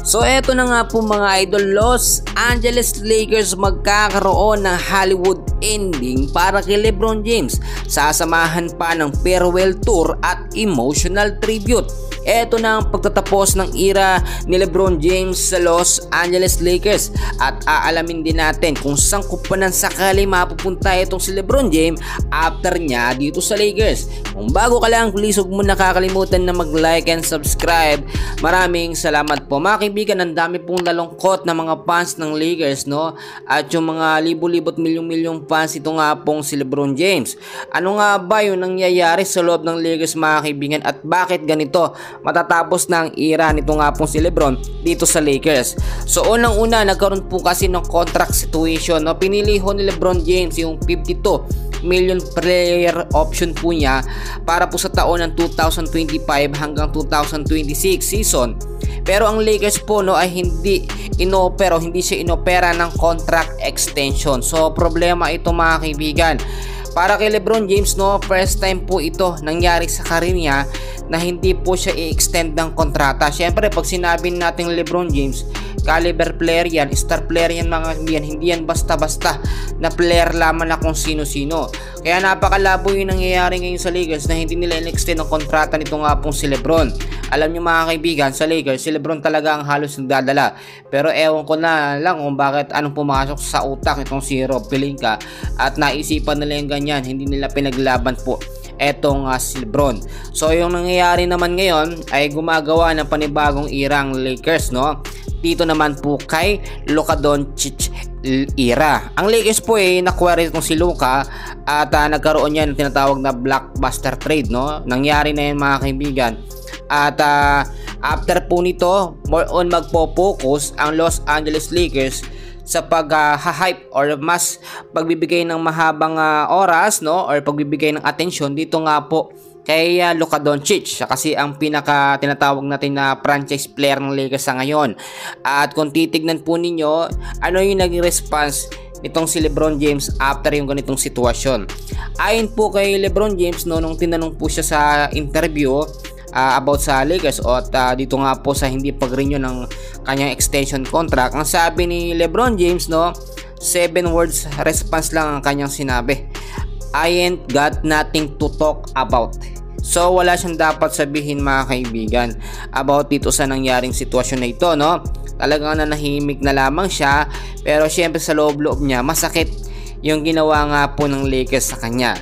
So eto na nga po mga idol, Los Angeles Lakers magkakaroon ng Hollywood ending para kay LeBron James. Sasamahan pa ng farewell tour at emotional tribute. Eto na ang pagtatapos ng era ni LeBron James sa Los Angeles Lakers at aalamin din natin kung saan kupanan sakali mapupunta itong si LeBron James after niya dito sa Lakers. Kung bago ka lang, please huwag mo nakakalimutan na mag-like and subscribe. Maraming salamat po mga kaibigan. Ang dami pong nalungkot na mga fans ng Lakers, no? At yung mga libo-libot milyong-milyong fans, ito nga pong si LeBron James. Ano nga ba yung nangyayari sa loob ng Lakers mga kaibigan at bakit ganito matatapos na ang era nito nga pong si LeBron dito sa Lakers? So unang-una, nagkaroon po kasi ng contract situation, no? Pinili ho ni LeBron James yung 52 million player option po niya para po sa taon ng 2025 hanggang 2026 season. Pero ang Lakers po, no, ay hindi siya inopera ng contract extension. So problema ito mga kaibigan. Para kay LeBron James, no, first time po ito nangyari sa career niya na hindi po siya i-extend ng kontrata. Syempre, pag sinabi natin LeBron James, caliber player yan, star player yan mga kaibigan, hindi yan basta-basta na player lamang na kung sino-sino. Kaya napakalabo yung nangyayari ngayon sa Lakers na hindi nila in-extend ng kontrata nito nga pong si LeBron. Alam nyo mga kaibigan, sa Lakers, si LeBron talaga ang halos nagdadala. Pero ewan ko na lang kung bakit anong pumasok sa utak itong si Rob Pelinka at naisipan nila yung ganyan, hindi nila pinaglaban po etong si LeBron. So yung nangyayari naman ngayon ay gumagawa ng panibagong era ang Lakers, no? Dito naman po kay Luka Doncic era. Ang Lakers po ay nakuha itong si Luka at nagkaroon yan ng tinatawag na blockbuster trade, no? Nangyari na yan mga kaibigan. At after po nito, more on magpo-focus ang Los Angeles Lakers sa pag-hype or mas pagbibigay ng mahabang oras, no, or pagbibigay ng atensyon dito nga po kay Luka Doncic, kasi ang pinaka tinatawag natin na franchise player ng Lakers sa ngayon. At kung titignan po ninyo, ano yung naging response nitong si LeBron James after yung ganitong sitwasyon. Ayon po kay LeBron James, no, nung tinanong po siya sa interview about sa Lakers at dito nga po sa hindi pag-renew ng kanyang extension contract, ang sabi ni LeBron James, no, 7 words response lang ang kanyang sinabi: I ain't got nothing to talk about. So wala siyang dapat sabihin mga kaibigan about dito sa nangyaring sitwasyon na ito, no? Talagang nanahimik na lamang siya, pero syempre sa loob-loob niya masakit yung ginawa nga po ng Lakers sa kanya.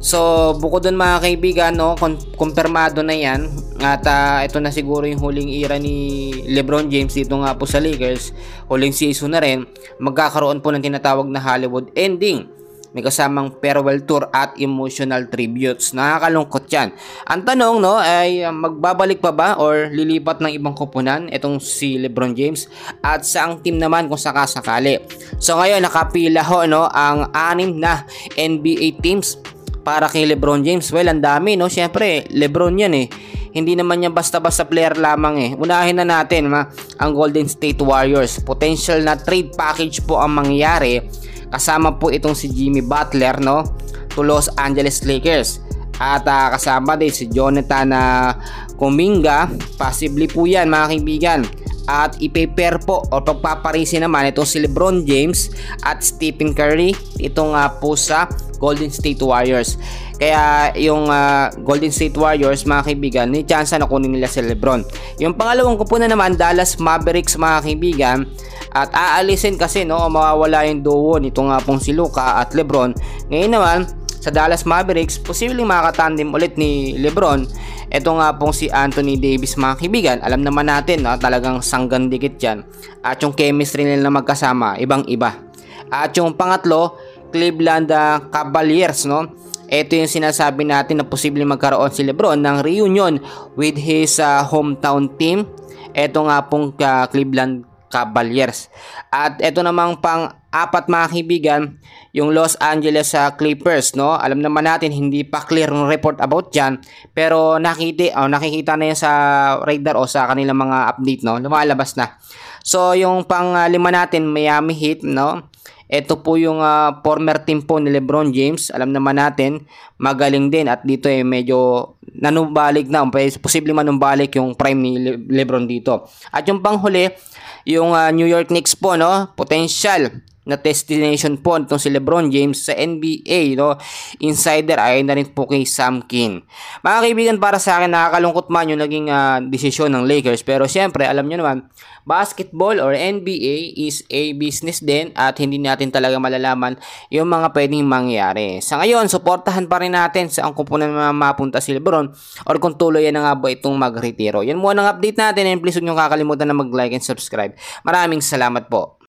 So bukod dun mga kaibigan, no, kumpirmado na yan at ito na siguro yung huling era ni LeBron James dito nga po sa Lakers. Huling season na rin, magkakaroon po ng tinatawag na Hollywood ending. May kasamang farewell tour at emotional tributes. Nakakalungkot yan. Ang tanong, no, ay magbabalik pa ba or lilipat ng ibang koponan itong si LeBron James at saang team naman kung sakasakali. So ngayon nakapila ho, no, ang 6 na NBA teams para kay LeBron James. Well, ang dami, no? Siyempre, LeBron yan eh. Hindi naman yan basta-basta player lamang eh. Unahin na natin ang Golden State Warriors. Potential na trade package po ang mangyayari. Kasama po itong si Jimmy Butler, no, to Los Angeles Lakers. At kasama din si Jonathan Kuminga. Possibly po yan mga kaibigan. At ipe-pair po o pagpaparisi naman itong si LeBron James at Stephen Curry ito nga po sa Golden State Warriors. Kaya yung Golden State Warriors mga kaibigan, may chance na kunin nila si LeBron. Yung pangalawang kupunan naman, Dallas Mavericks mga kaibigan, at aalisin kasi, no, mawawala yung duo nito nga pong si Luka at LeBron. Ngayon naman sa Dallas Mavericks, posibleng makatandem ulit ni LeBron ito nga pong si Anthony Davis mga kaibigan. Alam naman natin, no, talagang sanggan dikit yan. At yung chemistry nila magkasama, ibang iba. At yung pangatlo, Cleveland Cavaliers, no. Ito yung sinasabi natin na posibleng magkaroon si LeBron ng reunion with his hometown team. Ito nga pong Cleveland Cavaliers. At ito namang pang-apat mga kaibigan, yung Los Angeles Clippers, no. Alam naman natin hindi pa clear ng report about dyan, pero nakikita na yan sa radar o sa kanilang mga update, no. Lumalabas na. So yung pang-lima natin, Miami Heat, no. Ito po yung former team po ni LeBron James. Alam naman natin, magaling din at dito medyo nanumbalik na, posible manumbalik yung prime ni LeBron dito. At yung panghuli, yung New York Knicks po, no, potential na destination po itong si LeBron James sa NBA, no. Insider ay na rin po kay Sam King. Mga kaibigan, para sa akin nakakalungkot man yung naging desisyon ng Lakers, pero syempre alam nyo naman, basketball or NBA is a business din at hindi natin talaga malalaman yung mga pwedeng mangyari. Sa ngayon, suportahan pa rin natin sa ang kupunan na mapunta si LeBron or kung tuloy na nga ba itong magretiro. Yan muna ang update natin, and please huwag nyo kakalimutan na mag-like and subscribe. Maraming salamat po.